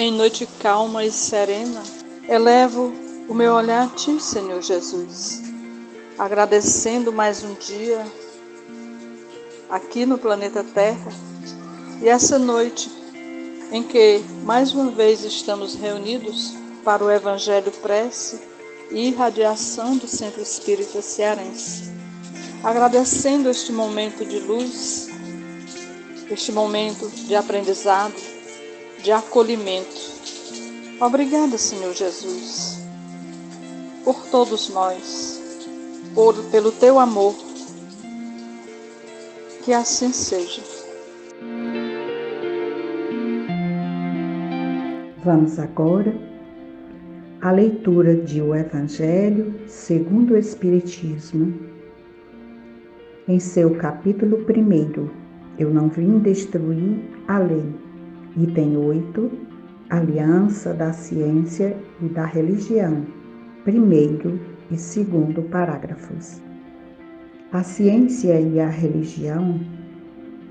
Em noite calma e serena, elevo o meu olhar a Ti, Senhor Jesus, agradecendo mais um dia aqui no planeta Terra e essa noite em que mais uma vez estamos reunidos para o Evangelho Prece e irradiação do Centro Espírita Cearense. Agradecendo este momento de luz, este momento de aprendizado, de acolhimento. Obrigada, Senhor Jesus, por todos nós, pelo Teu amor. Que assim seja. Vamos agora à leitura de O Evangelho segundo o Espiritismo. Em seu capítulo 1, Eu não vim destruir a lei. Item 8, Aliança da Ciência e da Religião, 1º e 2º parágrafos. A ciência e a religião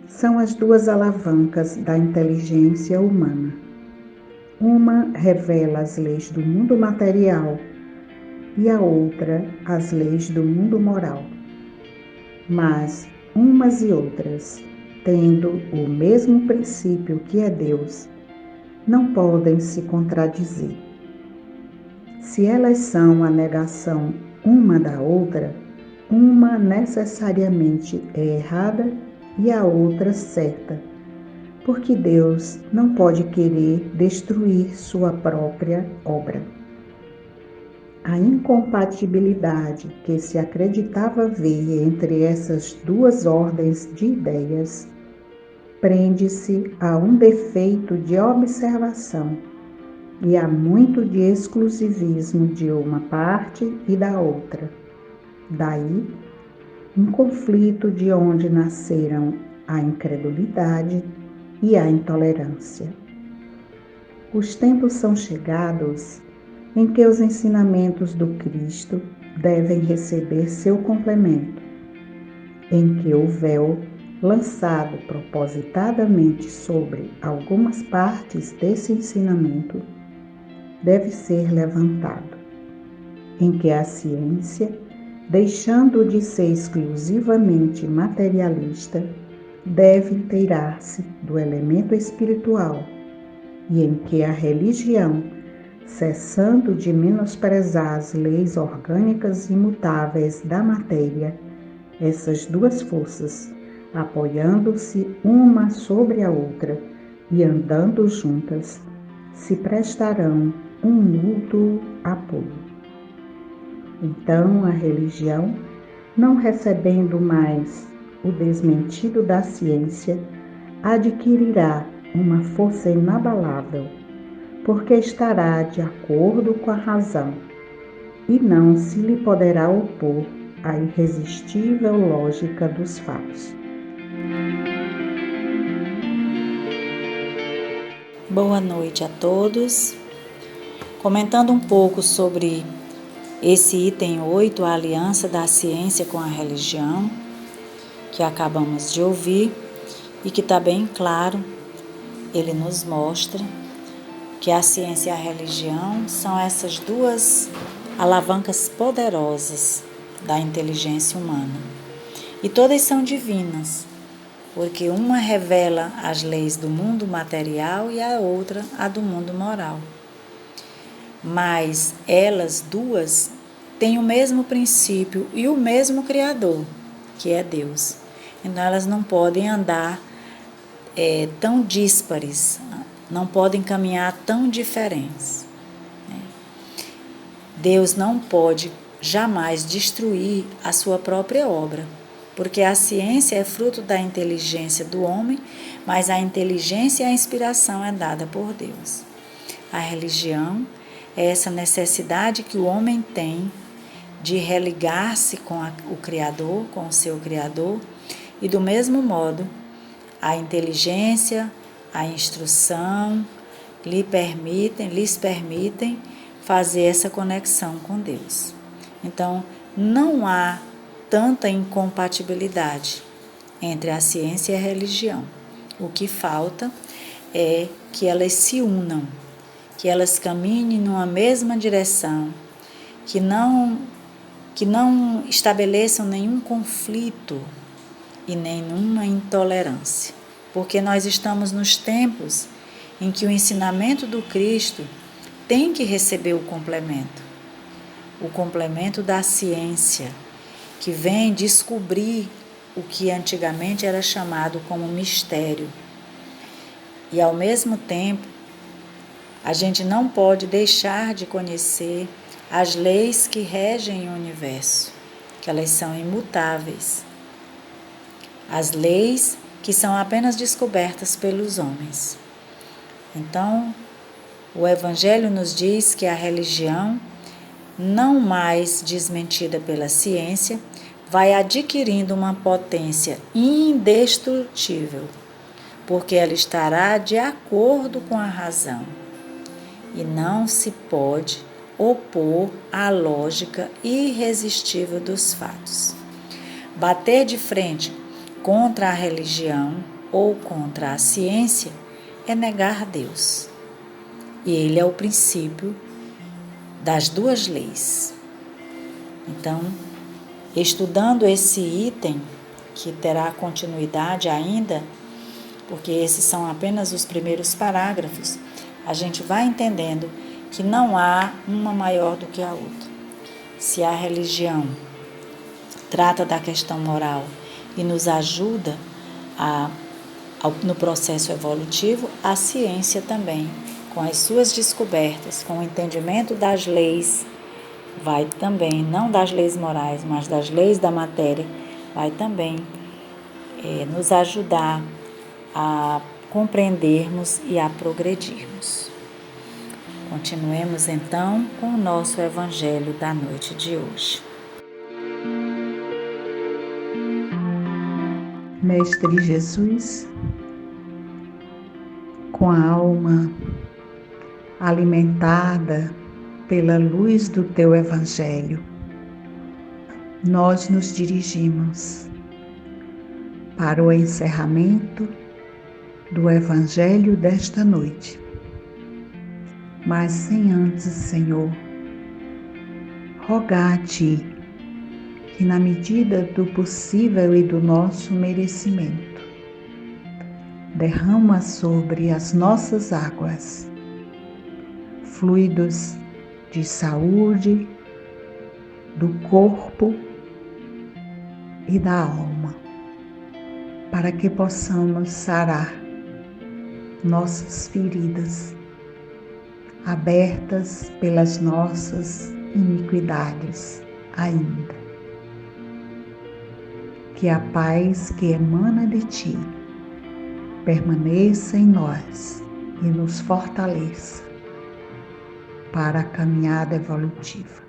são as duas alavancas da inteligência humana. Uma revela as leis do mundo material e a outra as leis do mundo moral. Mas umas e outras, tendo o mesmo princípio que é Deus, não podem se contradizer. Se elas são a negação uma da outra, uma necessariamente é errada e a outra certa, porque Deus não pode querer destruir sua própria obra. A incompatibilidade que se acreditava ver entre essas duas ordens de ideias prende-se a um defeito de observação e a muito de exclusivismo de uma parte e da outra. Daí, um conflito de onde nasceram a incredulidade e a intolerância. Os tempos são chegados em que os ensinamentos do Cristo devem receber seu complemento, em que o véu lançado propositadamente sobre algumas partes desse ensinamento deve ser levantado, em que a ciência, deixando de ser exclusivamente materialista, deve inteirar-se do elemento espiritual, e em que a religião, cessando de menosprezar as leis orgânicas imutáveis da matéria, essas duas forças, apoiando-se uma sobre a outra e andando juntas, se prestarão um mútuo apoio. Então a religião, não recebendo mais o desmentido da ciência, adquirirá uma força inabalável, porque estará de acordo com a razão, e não se lhe poderá opor a irresistível lógica dos fatos. Boa noite a todos. Comentando um pouco sobre esse item 8, a aliança da ciência com a religião, que acabamos de ouvir e que está bem claro, ele nos mostra que a ciência e a religião são essas duas alavancas poderosas da inteligência humana. E todas são divinas, porque uma revela as leis do mundo material e a outra a do mundo moral. Mas elas duas têm o mesmo princípio e o mesmo Criador, que é Deus. Então elas não podem andar tão díspares, não podem caminhar tão diferentes. Deus não pode jamais destruir a sua própria obra, porque a ciência é fruto da inteligência do homem, mas a inteligência e a inspiração é dada por Deus. A religião é essa necessidade que o homem tem de religar-se com o Criador, com o seu Criador, e do mesmo modo, a inteligência, a instrução lhes permitem fazer essa conexão com Deus. Então, não há tanta incompatibilidade entre a ciência e a religião. O que falta é que elas se unam que elas caminhem numa mesma direção, que não estabeleçam nenhum conflito e nenhuma intolerância, porque nós estamos nos tempos em que o ensinamento do Cristo tem que receber o complemento da ciência, que vem descobrir o que antigamente era chamado como mistério. E ao mesmo tempo, a gente não pode deixar de conhecer as leis que regem o universo, que elas são imutáveis. As leis que são apenas descobertas pelos homens. Então, o Evangelho nos diz que a religião, não mais desmentida pela ciência, vai adquirindo uma potência indestrutível, porque ela estará de acordo com a razão e não se pode opor à lógica irresistível dos fatos. Bater de frente contra a religião ou contra a ciência é negar Deus. E Ele é o princípio das duas leis. Então, estudando esse item, que terá continuidade ainda, porque esses são apenas os primeiros parágrafos, a gente vai entendendo que não há uma maior do que a outra. Se a religião trata da questão moral e nos ajuda no processo evolutivo, a ciência também, com as suas descobertas, com o entendimento das leis, vai também, não das leis morais, mas das leis da matéria, vai também nos ajudar a compreendermos e a progredirmos. Continuemos então com o nosso Evangelho da noite de hoje. Mestre Jesus, com a alma alimentada pela luz do Teu Evangelho, nós nos dirigimos para o encerramento do Evangelho desta noite. Mas sem antes, Senhor, rogar a Ti que, na medida do possível e do nosso merecimento, derrama sobre as nossas águas fluidos de saúde, do corpo e da alma, para que possamos sarar nossas feridas abertas pelas nossas iniquidades ainda. Que a paz que emana de Ti permaneça em nós e nos fortaleça para a caminhada evolutiva.